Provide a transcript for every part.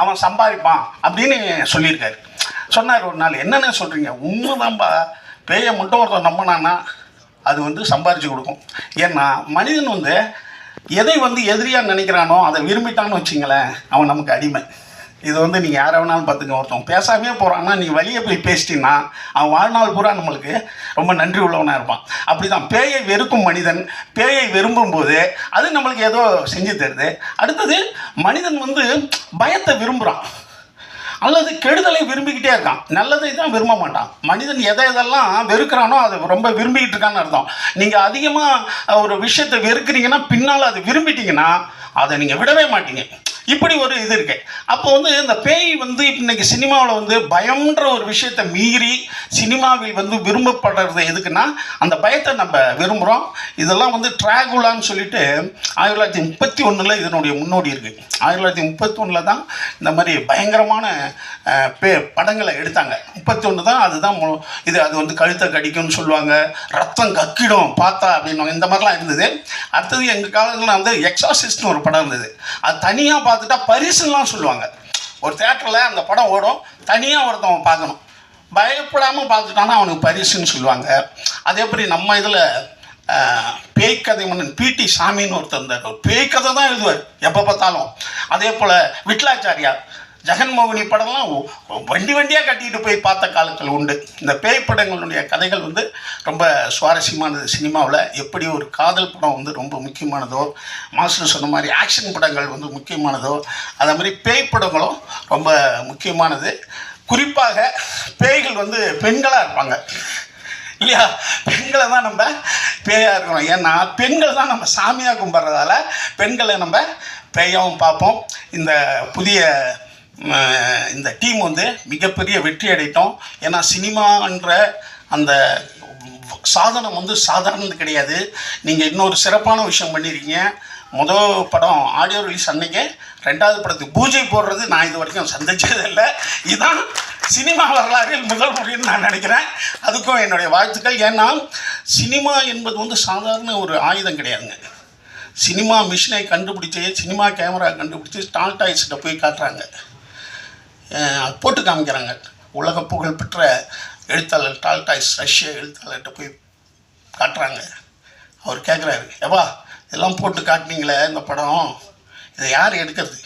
அவன் சம்பாதிப்பான் அப்படின்னு சொல்லியிருக்காரு. சொன்னார் ஒரு நாள், என்னென்ன சொல்கிறீங்க, உண்மைதான்பா, பேயை மட்டும் ஒருத்தன் நம்பினான்னா அது வந்து சம்பாரித்து கொடுக்கும். ஏன்னா மனிதன் வந்து எதை வந்து எதிரியாக நினைக்கிறானோ அதை விரும்பிட்டான்னு வச்சிங்களேன், அவன் நமக்கு அடிமை. இது வந்து நீங்கள் யாரை வேணாலும் பார்த்துங்க, ஒருத்தவங்க பேசாமே போகிறான்னா நீங்கள் வெளியே போய் பேசிட்டீங்கன்னா அவன் வாழ்நாள் பூரா நம்மளுக்கு ரொம்ப நன்றி உள்ளவனாக இருப்பான். அப்படி தான் பேயை வெறுக்கும் மனிதன் பேயை விரும்பும்போது அது நம்மளுக்கு ஏதோ செஞ்சு தருது. அடுத்தது மனிதன் வந்து பயத்தை விரும்புகிறான் அல்லது கெடுதலை விரும்பிக்கிட்டே இருக்கான், நல்லதை தான் விரும்ப மாட்டான். மனிதன் எதெல்லாம் வெறுக்கிறானோ அதை ரொம்ப விரும்பிக்கிட்டு இருக்கான்னு அர்த்தம். நீங்கள் அதிகமாக ஒரு விஷயத்தை வெறுக்கிறீங்கன்னா பின்னால் அதை விரும்பிட்டீங்கன்னா அதை நீங்கள் விடவே மாட்டீங்க. இப்படி ஒரு இது இருக்கு. அப்போ வந்து இந்த பேய் வந்து இன்னைக்கு சினிமாவில் வந்து பயம்ன்ற ஒரு விஷயத்தை மீறி சினிமாவில் வந்து விரும்பப்படுறது எதுக்குன்னா அந்த பயத்தை நம்ம விரும்புகிறோம். இதெல்லாம் வந்து ட்ராகுலான்னு சொல்லிட்டு 1931 இதனுடைய முன்னோடி இருக்குது. 1931 தான் இந்த மாதிரி பயங்கரமான படங்களை எடுத்தாங்க. 31 தான் அதுதான் இது. அது வந்து கழுத்தை கடிக்கும்னு சொல்லுவாங்க, ரத்தம் கக்கிடும் பார்த்தா அப்படின்னு இந்த மாதிரிலாம் இருந்தது. அடுத்தது எங்கள் காலத்தில் வந்து எக்ஸாசிஸ்ட்னு ஒரு படம் இருந்தது. அது தனியாக பார்த்துட்டா பரிசுலாம் சொல்லுவாங்க. ஒரு தேட்டரில் அந்த படம் ஓடும், தனியாக ஒருத்தவன் பார்க்கணும், பயப்படாமல் பார்த்துட்டானா அவனுக்கு பரிசுன்னு சொல்லுவாங்க. அதே மாதிரி நம்ம இதில் பேய்க்கதை மன்னன் பிடி சாமின்னு ஒருத்தர் இருந்தார். ஒரு பேய்க்கதை தான் எழுதுவார் எப்போ பார்த்தாலும். அதே போல் விட்லாச்சாரியார், ஜெகன்மோகினி படம்லாம் வண்டியாக கட்டிட்டு போய் பார்த்த காலங்கள் உண்டு. இந்த பேய் படங்களுடைய கதைகள் வந்து ரொம்ப சுவாரஸ்யமானது. சினிமாவில் எப்படி ஒரு காதல் படம் வந்து ரொம்ப முக்கியமானதோ, மாஸ்டர் சொன்ன மாதிரி ஆக்ஷன் படங்கள் வந்து முக்கியமானதோ, அதே மாதிரி பேய் படங்களும் ரொம்ப முக்கியமானது. குறிப்பாக பேய்கள் வந்து பெண்களாக இருப்பாங்க இல்லையா? பெண்களை தான் நம்ம பேயாக இருக்கிறோம். ஏன்னா பெண்கள் தான் நம்ம சாமியாக கும்பிட்றதால பெண்களை நம்ம பேயாகவும் பார்ப்போம். இந்த புதிய இந்த டீம் வந்து மிகப்பெரிய வெற்றி அடைத்தோம். ஏன்னா சினிமான்ற அந்த சாதனம் வந்து சாதாரணது கிடையாது. நீங்கள் இன்னொரு சிறப்பான விஷயம் பண்ணியிருக்கீங்க. முதல் படம் ஆடியோ ரிலீஸ் அன்னைக்கு, ரெண்டாவது படத்துக்கு பூஜை போடுறது நான் இது வரைக்கும் சந்திச்சதில்லை. இதுதான் சினிமா வரலாறில் முதல் முறைன்னு நான் நினைக்கிறேன். அதுக்கும் என்னுடைய வாழ்த்துக்கள். ஏன்னா சினிமா என்பது வந்து சாதாரண ஒரு ஆயுதம் கிடையாதுங்க. சினிமா மிஷினை கண்டுபிடிச்சி, சினிமா கேமரா கண்டுபிடிச்சி டால்டாய்ஸ்கிட்ட போய் காட்டுறாங்க, போட்டு காமிக்கிறாங்க. உலக புகழ் பெற்ற எழுத்தாளர் டால்டாய்ஸ், ரஷ்ய எழுத்தாளர்கிட்ட போய் காட்டுறாங்க. அவர் கேட்குறாரு, ஏவா இதெல்லாம் போட்டு காட்டினீங்களே இந்த படம், இதை யார் எடுக்கிறது?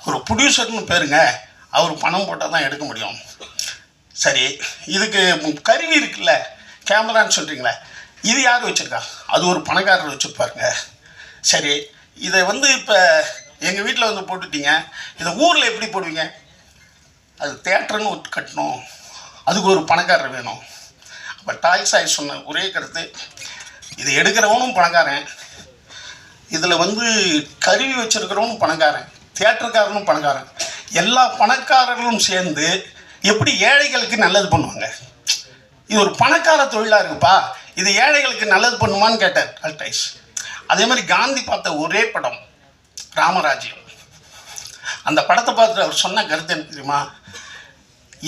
அவர் ப்ரொடியூசர்னு பேருங்க, அவர் பணம் போட்டால் தான் எடுக்க முடியும். சரி, இதுக்கு கருவி இருக்குல்ல, கேமரான்னு சொல்கிறீங்களே, இது யார் வச்சுருக்கா? அது ஒரு பணக்காரர் வச்சுருப்பாருங்க. சரி, இதை வந்து இப்போ எங்கள் வீட்டில் வந்து போட்டுட்டீங்க, இதை ஊரில் எப்படி போடுவீங்க? அது தேட்டர்னு கட்டணும், அதுக்கு ஒரு பணக்காரர் வேணும். அப்போ டால்ஸ்டாய் சொன்ன ஒரே கருத்து, இதை எடுக்கிறவனும் பணக்காரன், இதில் வந்து கருவி வச்சுருக்கிறவனும் பணக்காரன், தியேட்டருக்காரனும் பணக்காரன், எல்லா பணக்காரர்களும் சேர்ந்து எப்படி ஏழைகளுக்கு நல்லது பண்ணுவாங்க? இது ஒரு பணக்கார தொழிலாக இருக்குப்பா, இது ஏழைகளுக்கு நல்லது பண்ணுமான்னு கேட்டார் டால்ஸ்டாய். அதே மாதிரி காந்தி பார்த்த ஒரே படம் ராமராஜ்யம். அந்த படத்தை பார்த்துட்டு அவர் சொன்ன கருத்து என்ன தெரியுமா?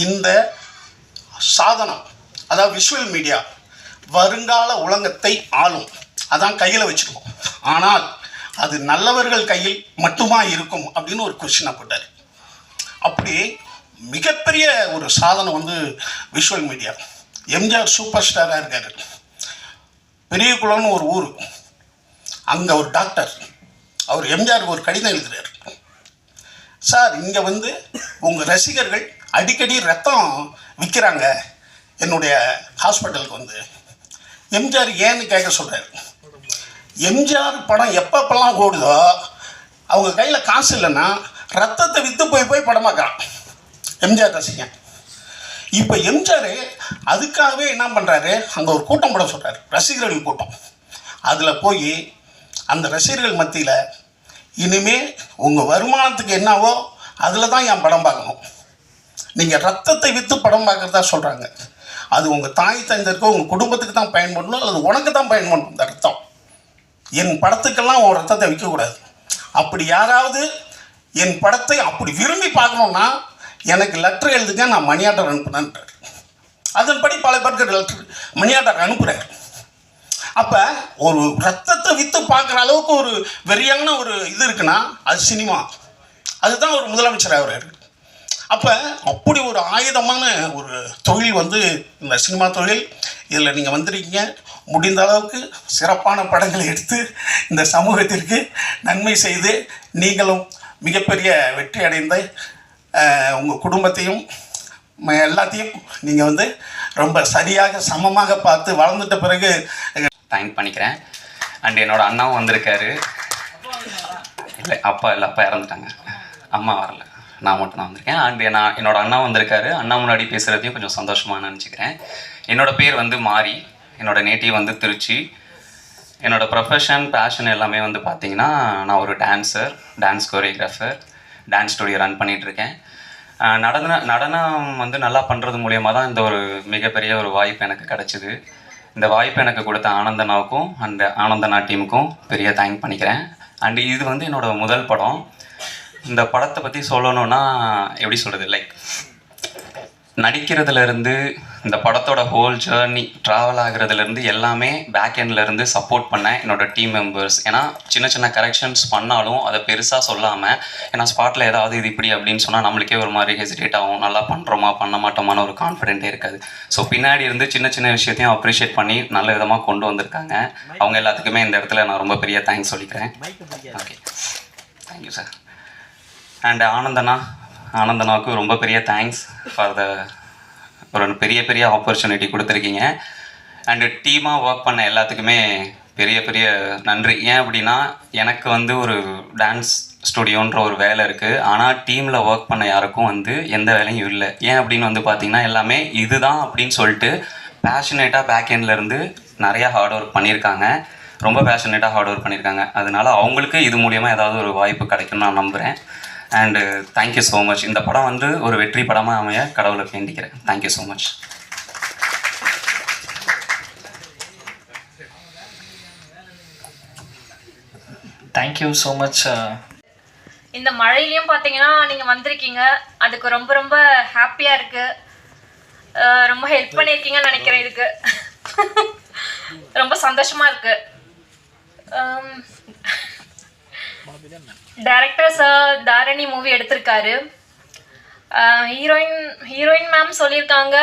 இந்த சாதனம், அதாவது விஷுவல் மீடியா, வருங்கால உலகத்தை ஆளும், அதான் கையில் வச்சுருக்கோம், ஆனால் அது நல்லவர்கள் கையில் மட்டுமா இருக்கும் அப்படின்னு ஒரு கொஸ்டினை போட்டார். அப்படி மிகப்பெரிய ஒரு சாதனம் வந்து விஷுவல் மீடியா. எம்ஜிஆர் சூப்பர் ஸ்டாராக இருக்கார். பெரியகுளம்னு ஒரு ஊர், அங்கே ஒரு டாக்டர், அவர் எம்ஜிஆருக்கு ஒரு கடிதம் எழுதுகிறார். சார், இங்கே வந்து உங்கள் ரசிகர்கள் அடிக்கடி ரத்தம் விற்கிறாங்க என்னுடைய ஹாஸ்பிட்டலுக்கு வந்து. எம்ஜிஆர் ஏன்னு கேட்க சொல்கிறார். எம்ஜிஆர் படம் எப்பப்பெல்லாம் ஓடுதோ அவங்க கையில் காசு இல்லைன்னா ரத்தத்தை விற்று போய் படமாக்குறான் எம்ஜிஆர் ரசிகன். இப்போ எம்ஜிஆர் அதுக்காகவே என்ன பண்ணுறாரு, அங்கே ஒரு கூட்டம் போட சொல்கிறார், ரசிகர்கள் கூட்டம். அதில் போய் அந்த ரசிகர்கள் மத்தியில், இனிமேல் உங்கள் வருமானத்துக்கு என்னவோ அதில் தான் என் படம் பார்க்கணும், நீங்கள் ரத்தத்தை விற்று படம் பார்க்குறதா சொல்கிறாங்க, அது உங்கள் தாய் தந்தைக்கோ உங்கள் குடும்பத்துக்கு தான் பயன்படணும், அல்லது உனக்கு தான் பயன்படணும் இந்த ரத்தம், என் படத்துக்கெல்லாம் உன் ரத்தத்தை விற்கக்கூடாது. அப்படி யாராவது என் படத்தை அப்படி விரும்பி பார்க்கணுன்னா எனக்கு லெட்டர் எழுதுங்க, நான் மணி ஆர்டர் அனுப்புனேன்றார். அதன்படி பல பேருக்கு லெட்டர் மணி ஆர்டர் அனுப்புகிறார். அப்போ ஒரு ரத்தத்தை விற்று பார்க்குற அளவுக்கு ஒரு வெறியான ஒரு இது இருக்குன்னா அது சினிமா. அதுதான் ஒரு முதலமைச்சர் ஆகிறாரு. அப்போ அப்படி ஒரு ஆயுதமான ஒரு தொழில் வந்து இந்த சினிமா தொழில். இதில் நீங்கள் வந்திருக்கீங்க, முடிந்த அளவுக்கு சிறப்பான படங்களை எடுத்து இந்த சமூகத்திற்கு நன்மை செய்து நீங்களும் மிகப்பெரிய வெற்றி அடைந்த உங்கள் குடும்பத்தையும் எல்லாத்தையும் நீங்கள் வந்து ரொம்ப சரியாக சமமாக பார்த்து வளர்ந்துட்ட பிறகு தேங்க் பண்ணிக்கிறேன். அண்ட் என்னோடய அண்ணாவும் வந்திருக்காரு. இல்லை அப்பா இறந்துட்டாங்க, அம்மா வரல, நான் மட்டும் தான் வந்திருக்கேன். அண்ட் என்னோட அண்ணா வந்திருக்காரு. அண்ணா முன்னாடி பேசுகிறதையும் கொஞ்சம் சந்தோஷமாக நினச்சிக்கிறேன். என்னோடய பேர் வந்து மாரி, என்னோடய நேட்டிவ் வந்து திருச்சி. என்னோடய ப்ரொஃபஷன் பேஷன் எல்லாமே வந்து பார்த்திங்கன்னா, நான் ஒரு dance choreographer, dance studio run பண்ணிகிட்ருக்கேன். நடனம் வந்து நல்லா பண்ணுறது மூலியமாக தான் இந்த ஒரு மிகப்பெரிய ஒரு வாய்ப்பு எனக்கு கிடச்சிது. இந்த வாய்ப்பு எனக்கு கொடுத்த ஆனந்தனாவுக்கும் அண்ட் ஆனந்தனா டீமுக்கும் பெரிய தேங்க் பண்ணிக்கிறேன். அண்டு இது வந்து என்னோடய முதல் படம். இந்த படத்தை பற்றி சொல்லணுன்னா எப்படி சொல்கிறது, லைக் நடிக்கிறதுலேருந்து இந்த படத்தோட ஹோல் ஜேர்னி ட்ராவல் ஆகிறதுலேருந்து எல்லாமே பேக் எண்ட்லேருந்து சப்போர்ட் பண்ணேன் என்னோடய டீம் மெம்பர்ஸ். ஏன்னா சின்ன சின்ன கரெக்ஷன்ஸ் பண்ணாலும் அதை பெருசாக சொல்லாமல், ஏன்னா ஸ்பாட்டில் ஏதாவது இது இப்படி அப்படின்னு சொன்னால் நம்மளுக்கே ஒரு மாதிரி ஹெசிடேட் ஆகும், நல்லா பண்ணுறோமா பண்ண மாட்டோமான ஒரு கான்ஃபிடென்ட்டே இருக்காது. ஸோ பின்னாடி இருந்து சின்ன சின்ன விஷயத்தையும் அப்ரிஷியேட் பண்ணி நல்ல விதமாக கொண்டு வந்திருக்காங்க. அவங்க எல்லாத்துக்குமே இந்த இடத்துல நான் ரொம்ப பெரிய தேங்க்ஸ் சொல்லிக்கிறேன். Okay, thank you sir. அண்ட் ஆனந்தனாவுக்கு ரொம்ப பெரிய தேங்க்ஸ் ஃபார் ஒரு பெரிய ஆப்பர்ச்சுனிட்டி கொடுத்துருக்கீங்க. அண்டு டீமாக ஒர்க் பண்ண எல்லாத்துக்குமே பெரிய நன்றி. ஏன் அப்படின்னா, எனக்கு வந்து ஒரு டான்ஸ் ஸ்டுடியோன்ற ஒரு வேலை இருக்குது, ஆனால் டீமில் ஒர்க் பண்ண யாருக்கும் வந்து எந்த வேலையும் இல்லை. ஏன் அப்படின்னு வந்து பார்த்திங்கன்னா, எல்லாமே இதுதான் அப்படின்னு சொல்லிட்டு பேஷனேட்டாக பேக் எண்ட்லேருந்து நிறையா ஹார்ட் ஒர்க் பண்ணியிருக்காங்க, ரொம்ப பேஷனேட்டாக ஹார்ட் ஒர்க் பண்ணியிருக்காங்க. அதனால அவங்களுக்கு இது மூலியமாக ஏதாவது ஒரு வாய்ப்பு கிடைக்கும்னு நான் நம்புகிறேன். And thank you so much. இந்த படம் வந்து ஒரு வெற்றி படமாக அமைய கடவுளை வேண்டிக்கிறேன். Thank you so much. Thank you so much. இந்த மழையிலையும் பார்த்தீங்கன்னா நீங்கள் வந்திருக்கீங்க, அதுக்கு ரொம்ப ரொம்ப ஹாப்பியாக இருக்குது. ரொம்ப ஹெல்ப் பண்ணியிருக்கீங்கன்னு நினைக்கிறேன். இதுக்கு ரொம்ப சந்தோஷமாக இருக்குது. டைரக்டர் சார் தாரணி மூவி எடுத்திருக்காரு. ஹீரோயின் மேம் சொல்லியிருக்காங்க,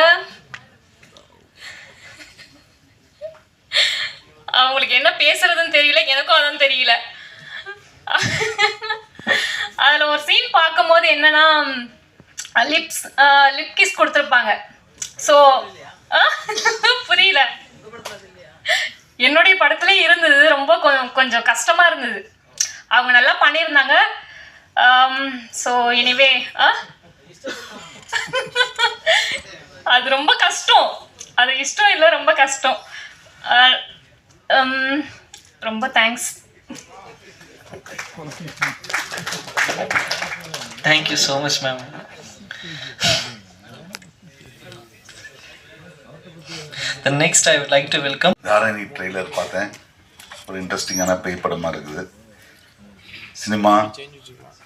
அவங்களுக்கு என்ன பேசுறதுன்னு தெரியல, எனக்கும் அதான் தெரியல. அதில் ஒரு சீன் பார்க்கும்போது என்னன்னா, லிப் கிஸ் கொடுத்துருப்பாங்க. ஸோ புரியல, என்னுடைய படத்துலேயே இருந்தது, ரொம்ப கொஞ்சம் கஷ்டமாக இருந்தது. அவங்க நல்லா பண்ணியிருந்தாங்க. ஸோ எனிவே அது ரொம்ப கஷ்டம், அது இஷ்டம் இல்லை, ரொம்ப கஷ்டம். ரொம்ப thanks. Thank you so much ma'am. The next I would like to welcome Dharani trailer பார்த்தேன். ஒரு இன்ட்ரெஸ்டிங்கான பேய் படமாக இருக்குது. சினிமா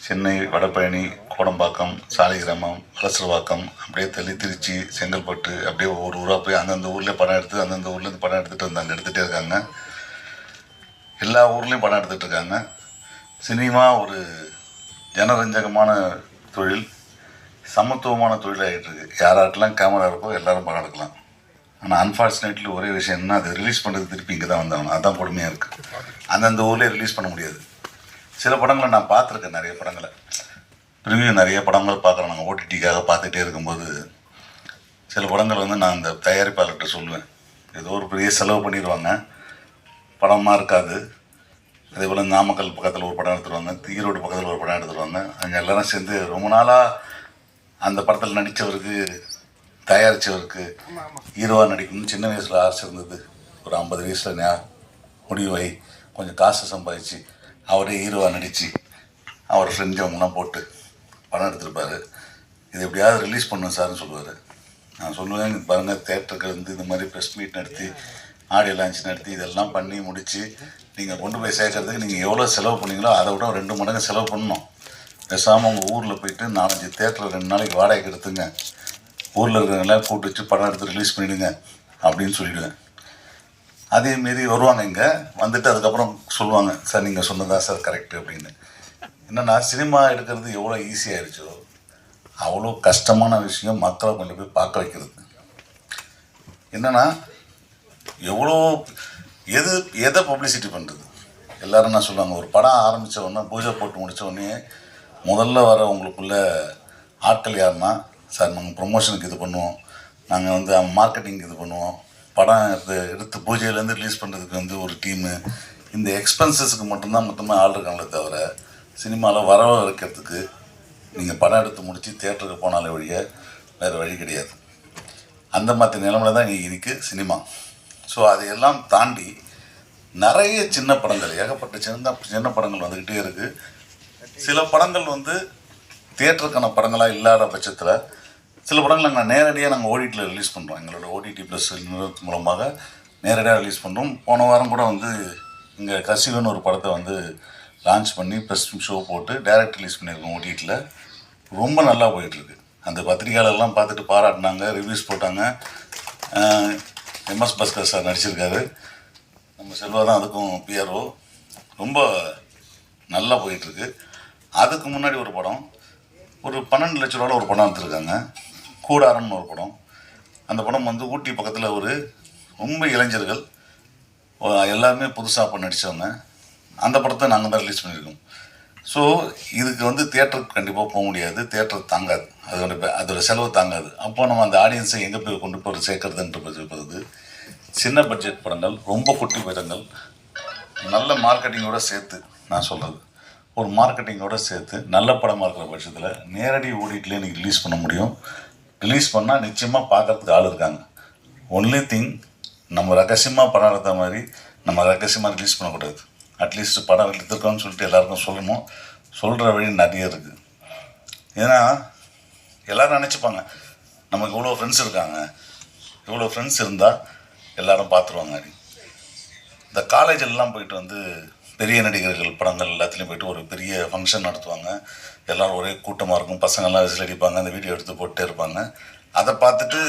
சென்னை, வடபழனி, கோடம்பாக்கம், சாலிகிராமம், வலசரவாக்கம், அப்படியே தள்ளி திருச்சி, செங்கல்பட்டு, அப்படியே ஒவ்வொரு ஊராக போய் அந்தந்த ஊர்லேயே படம் எடுத்து அந்தந்த ஊர்லேருந்து படம் எடுத்துகிட்டு வந்தாங்க, எடுத்துகிட்டே இருக்காங்க. எல்லா ஊர்லேயும் படம் எடுத்துகிட்டு இருக்காங்க. சினிமா ஒரு ஜனரஞ்சகமான தொழில், சமத்துவமான தொழில் ஆகிட்டுருக்கு. யாராட்டெல்லாம் கேமரா இருக்கோ எல்லோரும் படம் எடுக்கலாம். ஆனால் அன்ஃபார்ச்சுனேட்லி ஒரே விஷயம் என்ன, அதை ரிலீஸ் பண்ணுறது திருப்பி இங்கே தான் வந்தாங்க. அதுதான் கொடுமையாக இருக்குது. அந்தந்த ஊர்லேயே ரிலீஸ் பண்ண முடியாது. சில படங்களை நான் பார்த்துருக்கேன், நிறைய படங்களை ரிவ்யூ நிறைய படங்கள் பார்க்குறோம். நாங்கள் ஓடிடிக்காக பார்த்துட்டே இருக்கும்போது சில படங்கள் வந்து நான் அந்த தயாரிப்பாளர்கிட்ட சொல்லுவேன், ஏதோ ஒரு பெரிய செலவு பண்ணிடுவாங்க, படமாக இருக்காது. அதே போல் நாமக்கல் பக்கத்தில் ஒரு படம் எடுத்துருவாங்க, ஈரோடு பக்கத்தில் ஒரு படம் எடுத்துருவாங்க. அங்கே எல்லோரும் சேர்ந்து ரொம்ப நாளாக அந்த படத்தில் நடித்தவருக்கு, தயாரித்தவருக்கு ஹீரோவாக நடிக்கணும்னு சின்ன வயசில் ஆசை இருந்தது. ஒரு 50 வயசில் முடிவை கொஞ்சம் காசு சம்பாதிச்சு அவரே ஹீரோவாக நடித்து அவர் ஃப்ரெண்ட்ஸ் அவங்களாம் போட்டு படம் எடுத்திருப்பார். இது எப்படியாவது ரிலீஸ் பண்ணுவேன் சார்னு சொல்லுவார். நான் சொல்லுவேன், பாருங்கள், தேட்டருக்கு வந்து இந்த மாதிரி ப்ரெஸ் மீட் நடத்தி, ஆடியோ லான்ச் நடத்தி, இதெல்லாம் பண்ணி முடித்து நீங்கள் கொண்டு போய் சேர்க்கறதுக்கு நீங்கள் எவ்வளோ செலவு பண்ணீங்களோ அதை விட 2 மடங்கு செலவு பண்ணணும். பேசாமல் உங்கள் ஊரில் போய்ட்டு 4-5 தேட்டரில் 2 நாளைக்கு வாடகைக்கு எடுத்துங்க, ஊரில் இருக்கிறவங்களாம் கூப்பிட்டு வச்சு படம் எடுத்து ரிலீஸ் பண்ணிவிடுங்க அப்படின்னு சொல்லிவிடுவேன். அதேமாரி வருவாங்க, இங்கே வந்துட்டு அதுக்கப்புறம் சொல்லுவாங்க, சார் நீங்கள் சொன்னதா சார் கரெக்டு அப்படின்னு. என்னென்னா சினிமா எடுக்கிறது எவ்வளோ ஈஸியாகிடுச்சோ அவ்வளோ கஷ்டமான விஷயம் மக்களை கொண்டு போய் பார்க்க வைக்கிறது. என்னென்னா எவ்வளோ எதை பப்ளிசிட்டி பண்ணுறது. எல்லோரும் என்ன சொல்லுவாங்க, ஒரு படம் ஆரம்பித்த உடனே பூஜை போட்டு முடித்த உடனே முதல்ல வர உங்களுக்குள்ள ஆட்கள் யாருன்னா, சார் நாங்கள் ப்ரொமோஷனுக்கு இது பண்ணுவோம், நாங்கள் வந்து மார்க்கெட்டிங்க்கு இது பண்ணுவோம், படம் எடுத்து பூஜையிலேருந்து ரிலீஸ் பண்ணுறதுக்கு வந்து ஒரு டீமு, இந்த எக்ஸ்பென்சஸுக்கு மட்டும்தான் மொத்தமாக ஆள் இருக்காங்களே தவிர சினிமாவில் வரவு வைக்கிறதுக்கு நீங்கள் படம் எடுத்து முடித்து தியேட்டருக்கு போனாலே வழிய வேறு வழி கிடையாது. அந்த மாதிரி நிலைமையில தான் இருக்குது சினிமா. ஸோ அதையெல்லாம் தாண்டி நிறைய சின்ன படங்கள், ஏகப்பட்ட சின்ன படங்கள் வந்துக்கிட்டே இருக்குது. சில படங்கள் வந்து தியேட்டருக்கான படங்களாக இல்லாத பட்சத்தில் சில படங்கள் நாங்கள் நேரடியாக ஓடிடியில் ரிலீஸ் பண்ணுறோம். எங்களோட ஓடிடி ப்ளஸ் நிறுவனத்து மூலமாக நேரடியாக ரிலீஸ் பண்ணுறோம். போன வாரம் கூட வந்து இங்கே கசிவன்னு ஒரு படத்தை வந்து லான்ச் பண்ணி ப்ரெஸ் ஷோ போட்டு டைரக்ட் ரிலீஸ் பண்ணியிருக்கோம் ஓடிடியில். ரொம்ப நல்லா போயிட்டுருக்கு. அந்த பத்திரிகையாளர்லாம் பார்த்துட்டு பாராட்டினாங்க, ரிவ்யூஸ் போட்டாங்க. எம்எஸ் பாஸ்கர் சார் நடிச்சிருக்காரு, நம்ம செல்வா தான் அதுக்கும் பிஆர்ஓ. ரொம்ப நல்லா போயிட்டுருக்கு. அதுக்கு முன்னாடி ஒரு படம், ஒரு 12 லட்ச ரூபாவில் ஒரு படம் எடுத்துருக்காங்க, கூடாரம்னு ஒரு படம். அந்த படம் வந்து ஊட்டி பக்கத்தில் ஒரு ரொம்ப இளைஞர்கள் எல்லாருமே புதுசாக பண்ண நடித்தவங்க. அந்த படத்தை நாங்கள் தான் ரிலீஸ் பண்ணியிருக்கோம். ஸோ இதுக்கு வந்து தியேட்டருக்கு கண்டிப்பாக போக முடியாது, தியேட்டர் தாங்காது, அதோட செலவு தாங்காது. அப்போ நம்ம அந்த ஆடியன்ஸை எங்கே போய் கொண்டு போய் சேர்க்கறதுன்றது சின்ன பட்ஜெட் படங்கள், ரொம்ப குட்டி படங்கள், நல்ல மார்க்கெட்டிங்கோடு சேர்த்து நான் சொல்கிறது, ஒரு மார்க்கெட்டிங்கோடு சேர்த்து நல்ல படமாக இருக்கிற பட்சத்தில் நேரடி ஓடிட்டிலே நீங்கள் ரிலீஸ் பண்ண முடியும். ரிலீஸ் பண்ணால் நிச்சயமாக பார்க்குறதுக்கு ஆள் இருக்காங்க. ஒன்லி திங், நம்ம ரகசியமாக படம் எடுத்த மாதிரி நம்ம ரகசியமாக ரிலீஸ் பண்ணக்கூடாது. அட்லீஸ்ட் படம் எடுத்துருக்கோன்னு சொல்லிட்டு எல்லாருக்கும் சொல்லணும். சொல்கிற வழி நிறைய இருக்குது. ஏன்னா எல்லோரும் நினச்சிப்பாங்க நமக்கு இவ்வளோ ஃப்ரெண்ட்ஸ் இருக்காங்க, இவ்வளோ ஃப்ரெண்ட்ஸ் இருந்தால் எல்லோரும் பார்த்துருவாங்க. இந்த காலேஜெல்லாம் போயிட்டு வந்து பெரிய நடிகர்கள் படங்கள் எல்லாத்துலேயும் போய்ட்டு ஒரு பெரிய ஃபங்க்ஷன் நடத்துவாங்க. எல்லோரும் ஒரே கூட்டமாக இருக்கும், பசங்கள்லாம் விசில் அடிப்பாங்க, அந்த வீடியோ எடுத்து போட்டே இருப்பாங்க. அதை பார்த்துட்டு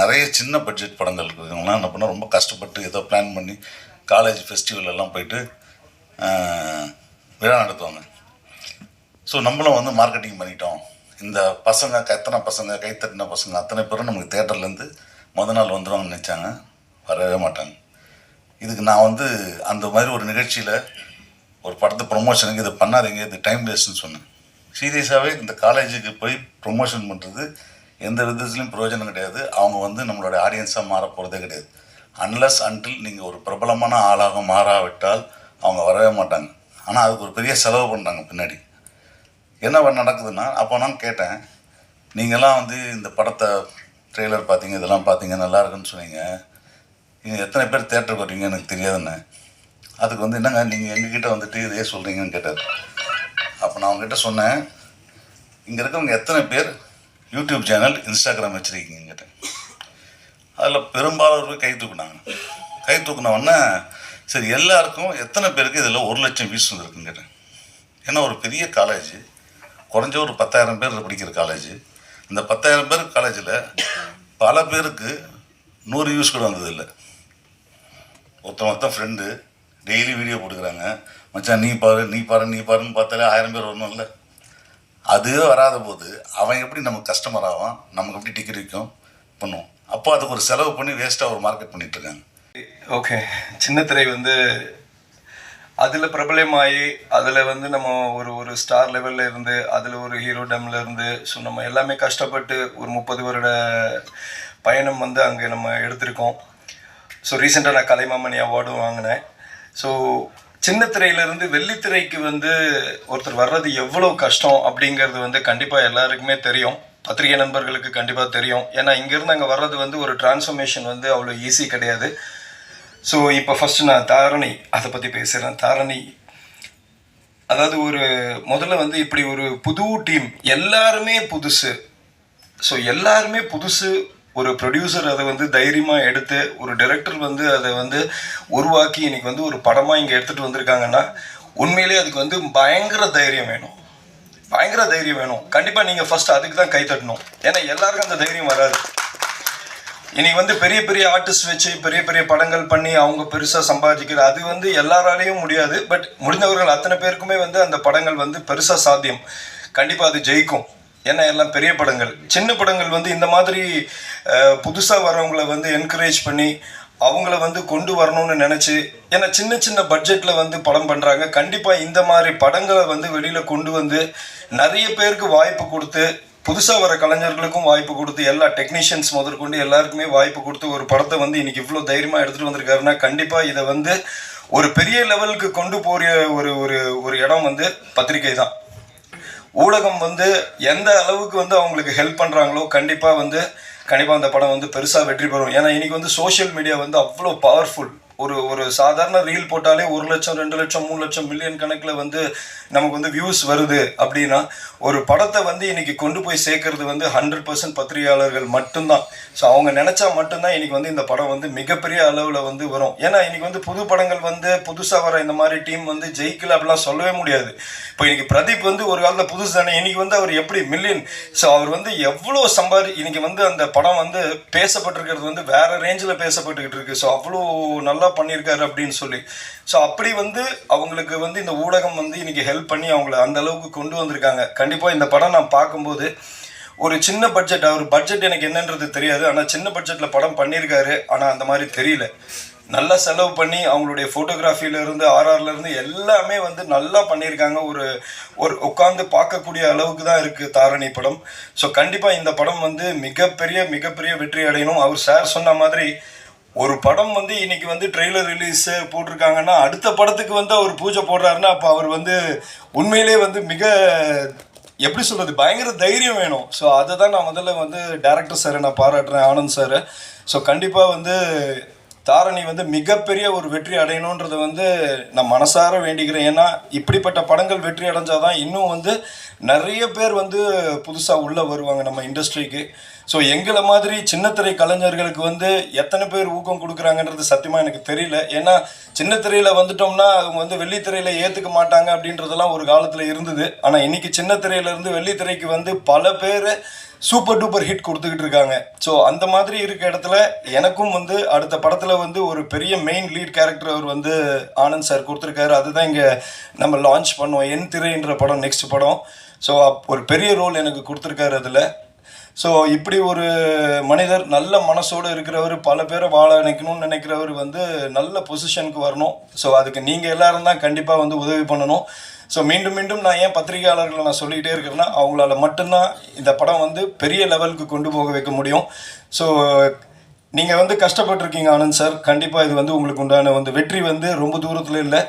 நிறைய சின்ன பட்ஜெட் படங்கள் இருக்கிறவங்களாம் என்ன பண்ணால் ரொம்ப கஷ்டப்பட்டு ஏதோ பிளான் பண்ணி காலேஜ் ஃபெஸ்டிவல் எல்லாம் போயிட்டு விழா நடத்துவாங்க. ஸோ நம்மளும் வந்து மார்க்கெட்டிங் பண்ணிட்டோம். இந்த பசங்க எத்தனை பசங்க கைத்தட்டின பசங்க அத்தனை பேரும் நமக்கு தேட்டர்லேருந்து நாள் வந்துடுவாங்கன்னு நினச்சாங்க, வரவே மாட்டாங்க. இதுக்கு நான் வந்து அந்த மாதிரி ஒரு நிகழ்ச்சியில் ஒரு படத்தை ப்ரொமோஷனுக்கு இதை பண்ணாதீங்க, இது டைம் வேஸ்ட்னு சொன்னேன். சீரியஸாகவே இந்த காலேஜுக்கு போய் ப்ரொமோஷன் பண்ணுறது எந்த விதத்துலையும் பிரயோஜனம் கிடையாது. அவங்க வந்து நம்மளோட ஆடியன்ஸாக மாற போகிறதே கிடையாது. அன்லஸ் அன்டில் நீங்கள் ஒரு பிரபலமான ஆளாக மாறாவிட்டால் அவங்க வரவே மாட்டாங்க. ஆனால் அதுக்கு ஒரு பெரிய செலவு பண்ணுறாங்க பின்னாடி. என்ன நடக்குதுன்னா, அப்போ நான் கேட்டேன், நீங்கள்லாம் வந்து இந்த படத்தை ட்ரெய்லர் பார்த்தீங்க, இதெல்லாம் பார்த்தீங்க, நல்லா இருக்குன்னு சொன்னீங்க, நீங்கள் எத்தனை பேர் தேட்டருக்கு வரீங்க எனக்கு தெரியாதுன்னு. அதுக்கு வந்து என்னங்க நீங்கள் எங்ககிட்ட வந்துட்டு இதே சொல்கிறீங்கன்னு கேட்டார். அப்போ நான் அவங்ககிட்ட சொன்னேன், இங்கே இருக்கவங்க எத்தனை பேர் யூடியூப் சேனல், இன்ஸ்டாகிராம் வச்சுருக்கீங்கன்னு கேட்டேன். அதில் பெரும்பாலும் கை தூக்குனாங்க. கை தூக்குனவுடனே சரி எல்லாருக்கும் எத்தனை பேருக்கு இதில் 1 லட்சம் வியூஸ் வந்துருக்குன்னு கேட்டேன். ஏன்னா ஒரு பெரிய காலேஜ், குறைஞ்ச ஒரு 10,000 பேர் படிக்கிற காலேஜ். இந்த 10,000 பேர் காலேஜில் பல பேருக்கு 100 வியூஸ் கூட வந்ததில்லை. ஒருத்தன் ஃப்ரெண்டு டெய்லி வீடியோ போட்டுக்கிறாங்க, மச்சான் நீ பாரு நீ பாரு நீ பாருன்னு பார்த்தாலே 1000 பேர் வரணும் இல்லை. அதுவே வராத போது அவன் எப்படி நமக்கு கஸ்டமர் ஆவான், நமக்கு எப்படி டிக்கெட் விற்கும் பண்ணுவோம். அப்போ அதுக்கு ஒரு செலவு பண்ணி வேஸ்ட்டாக ஒரு மார்க்கெட் பண்ணிகிட்ருக்காங்க. ஓகே, சின்ன திரை வந்து அதில் பிரபலமாகி அதில் வந்து நம்ம ஒரு ஸ்டார் லெவலில் இருந்து அதில் ஒரு ஹீரோ டம்மில் இருந்து ஸோ நம்ம எல்லாமே கஷ்டப்பட்டு ஒரு 30 வருட பயணம் வந்து அங்கே நம்ம எடுத்திருக்கோம். ஸோ ரீசெண்டாக நான் கலைமாமணி அவார்டும் வாங்கினேன். ஸோ சின்ன திரையிலேருந்து வெள்ளித்திரைக்கு வந்து ஒருத்தர் வர்றது எவ்வளோ கஷ்டம் அப்படிங்கிறது வந்து கண்டிப்பாக எல்லாருக்குமே தெரியும், பத்திரிகை நண்பர்களுக்கு கண்டிப்பாக தெரியும். ஏன்னா இங்கேருந்து அங்கே வர்றது வந்து ஒரு டிரான்ஸ்ஃபர்மேஷன் வந்து அவ்வளோ ஈஸி கிடையாது. ஸோ இப்போ ஃபஸ்ட்டு நான் தாரணி அதை பற்றி பேசுகிறேன். தாரணி அதாவது முதல்ல வந்து இப்படி ஒரு புது டீம், எல்லாருமே புதுசு. ஸோ எல்லாருமே புதுசு. ஒரு ப்ரொடியூசர் அதை வந்து தைரியமாக எடுத்து, ஒரு டைரக்டர் வந்து அதை வந்து உருவாக்கி இன்னைக்கு வந்து ஒரு படமாக இங்கே எடுத்துகிட்டு வந்திருக்காங்கன்னா உண்மையிலேயே அதுக்கு வந்து பயங்கர தைரியம் வேணும், பயங்கர தைரியம் வேணும். கண்டிப்பாக நீங்கள் ஃபஸ்ட்டு அதுக்கு தான் கை தட்டணும். ஏன்னா எல்லாருக்கும் அந்த தைரியம் வராது. இன்னைக்கு வந்து பெரிய பெரிய ஆர்டிஸ்ட் வச்சு பெரிய பெரிய படங்கள் பண்ணி அவங்க பெருசாக சம்பாதிக்கிறது அது வந்து எல்லாராலையும் முடியாது. பட் முடிந்தவர்கள் அத்தனை பேருக்குமே வந்து அந்த படங்கள் வந்து பெருசாக சாத்தியம். கண்டிப்பாக அது ஜெயிக்கும். ஏன்னா எல்லாம் பெரிய படங்கள். சின்ன படங்கள் வந்து இந்த மாதிரி புதுசாக வரவங்களை வந்து என்கரேஜ் பண்ணி அவங்கள வந்து கொண்டு வரணும்னு நினச்சி, ஏன்னா சின்ன சின்ன பட்ஜெட்டில் வந்து படம் பண்ணுறாங்க. கண்டிப்பாக இந்த மாதிரி படங்களை வந்து வெளியில் கொண்டு வந்து நிறைய பேருக்கு வாய்ப்பு கொடுத்து, புதுசாக வர கலைஞர்களுக்கும் வாய்ப்பு கொடுத்து, எல்லா டெக்னீஷியன்ஸ் முதற்கொண்டு எல்லாருக்குமே வாய்ப்பு கொடுத்து ஒரு படத்தை வந்து இன்றைக்கி இவ்வளோ தைரியமாக எடுத்துகிட்டு வந்திருக்காருன்னா கண்டிப்பாக இதை வந்து ஒரு பெரிய லெவலுக்கு கொண்டு போகிற ஒரு ஒரு ஒரு இடம் வந்து பத்திரிகை தான். ஊடகம் வந்து எந்த அளவுக்கு வந்து அவங்களுக்கு ஹெல்ப் பண்ணுறாங்களோ கண்டிப்பாக அந்த படம் வந்து பெருசாக வெற்றி பெறும். ஏன்னா இன்றைக்கி வந்து சோஷியல் மீடியா வந்து அவ்வளோ பவர்ஃபுல். ஒரு சாதாரண ரீல் போட்டாலே 1 லட்சம் 2 லட்சம் 3 லட்சம் மில்லியன் கணக்கில் வந்து நமக்கு வந்து வியூஸ் வருது அப்படின்னா ஒரு படத்தை வந்து இன்றைக்கி கொண்டு போய் சேர்க்கறது வந்து 100% பத்திரிகையாளர்கள் மட்டும்தான். ஸோ அவங்க நினச்சா மட்டும்தான் இன்றைக்கி வந்து இந்த படம் வந்து மிகப்பெரிய அளவில் வந்து வரும். ஏன்னா இன்றைக்கி வந்து புது படங்கள் வந்து புதுசாக வர இந்த மாதிரி டீம் வந்து ஜெயிக்கல அப்படிலாம் சொல்லவே முடியாது. இப்போ இன்றைக்கி பிரதீப் வந்து ஒரு காலத்தில் புதுசு தானே, இன்றைக்கி வந்து அவர் எப்படி மில்லியன், ஸோ அவர் வந்து எவ்வளோ இன்றைக்கி வந்து அந்த படம் வந்து பேசப்பட்டிருக்கிறது வந்து வேறு ரேஞ்சில் பேசப்பட்டுக்கிட்டு இருக்கு. ஸோ அவ்வளோ நல்லா பண்ணியிருக்காரு அப்படின்னு சொல்லி. ஸோ அப்படி வந்து அவங்களுக்கு வந்து இந்த ஊடகம் வந்து இன்னைக்கு ஹெல்ப் பண்ணி அவங்கள அந்த அளவுக்கு கொண்டு வந்திருக்காங்க. கண்டிப்பாக இந்த படம் நான் பார்க்கும்போது ஒரு சின்ன பட்ஜெட், அவர் பட்ஜெட் எனக்கு என்னன்றது தெரியாது, ஆனால் சின்ன பட்ஜெட்டில் படம் பண்ணியிருக்காரு. ஆனால் அந்த மாதிரி தெரியல, நல்லா செலவு பண்ணி அவங்களுடைய ஃபோட்டோகிராஃபிலேருந்து ஆர்ஆர்லேருந்து எல்லாமே வந்து நல்லா பண்ணியிருக்காங்க. ஒரு உட்காந்து பார்க்கக்கூடிய அளவுக்கு தான் இருக்குது தாரணி படம். ஸோ கண்டிப்பாக இந்த படம் வந்து மிகப்பெரிய வெற்றி அடையணும். அவர் சார் சொன்ன மாதிரி ஒரு படம் வந்து இன்னைக்கு வந்து ட்ரெய்லர் ரிலீஸ் போட்டிருக்காங்கன்னா அடுத்த படத்துக்கு வந்து அவர் பூஜை போடுறாருன்னா அப்போ அவர் வந்து உண்மையிலே வந்து எப்படி சொல்கிறது, பயங்கர தைரியம் வேணும். ஸோ அதை தான் நான் முதல்ல வந்து டேரக்டர் சாரை நான் பாராட்டுறேன், ஆனந்த் சாரை. ஸோ கண்டிப்பாக வந்து தாரணி வந்து மிகப்பெரிய ஒரு வெற்றி அடையணுன்றதை வந்து நான் மனசார வேண்டிக்கிறேன். ஏன்னா இப்படிப்பட்ட படங்கள் வெற்றி அடைஞ்சாதான் இன்னும் வந்து நிறைய பேர் வந்து புதுசாக உள்ளே வருவாங்க நம்ம இண்டஸ்ட்ரிக்கு. ஸோ எங்களை மாதிரி சின்னத்திரை கலைஞர்களுக்கு வந்து எத்தனை பேர் ஊக்கம் கொடுக்குறாங்கன்றது சத்தியமாக எனக்கு தெரியல. ஏன்னா சின்னத்திரையில் வந்துட்டோம்னா அவங்க வந்து வெள்ளித்திரையில் ஏற்றுக்க மாட்டாங்க அப்படின்றதெல்லாம் ஒரு காலத்தில் இருந்தது. ஆனால் இன்றைக்கி சின்னத்திரையிலேருந்து வெள்ளித்திரைக்கு வந்து பல பேர் சூப்பர் டூப்பர் ஹிட் கொடுத்துக்கிட்டு இருக்காங்க. ஸோ அந்த மாதிரி இருக்க இடத்துல எனக்கும் வந்து அடுத்த படத்தில் வந்து ஒரு பெரிய மெயின் லீட் கேரக்டர் அவர் வந்து ஆனந்த் சார் கொடுத்துருக்காரு. அதுதான் இங்கே நம்ம லான்ச் பண்ணுவோம், என் திரைன்ற படம், நெக்ஸ்ட் படம். ஸோ ஒரு பெரிய ரோல் எனக்கு கொடுத்துருக்காரு அதில். ஸோ இப்படி ஒரு மனிதர், நல்ல மனசோடு இருக்கிறவர், பல பேரை வாழ நினைக்கணும்னு நினைக்கிறவர் வந்து நல்ல பொசிஷனுக்கு வரணும். ஸோ அதுக்கு நீங்கள் எல்லாரும் தான் கண்டிப்பாக வந்து உதவி பண்ணணும். ஸோ மீண்டும் நான் ஏன் பத்திரிகையாளர்களை நான் சொல்லிக்கிட்டே இருக்கிறேன்னா அவங்களால மட்டும்தான் இந்த படம் வந்து பெரிய லெவலுக்கு கொண்டு போக வைக்க முடியும். ஸோ நீங்கள் வந்து கஷ்டப்பட்டுருக்கீங்க ஆனந்த் சார். கண்டிப்பாக இது வந்து உங்களுக்கு உண்டான வந்து வெற்றி வந்து ரொம்ப தூரத்தில் இல்லை.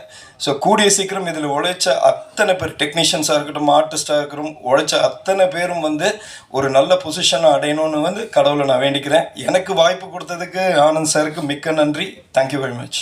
ஸோ கூடிய சீக்கிரம் இதில் உழைச்ச அத்தனை பேர், டெக்னீஷியன்ஸாக இருக்கட்டும், ஆர்டிஸ்டாக இருக்கட்டும், உழைச்ச அத்தனை பேரும் வந்து ஒரு நல்ல பொசிஷனை அடையணும்னு வந்து கடவுளை நான் வேண்டிக்கிறேன். எனக்கு வாய்ப்பு கொடுத்ததுக்கு ஆனந்த் சாருக்கு மிக்க நன்றி. Thank you very much.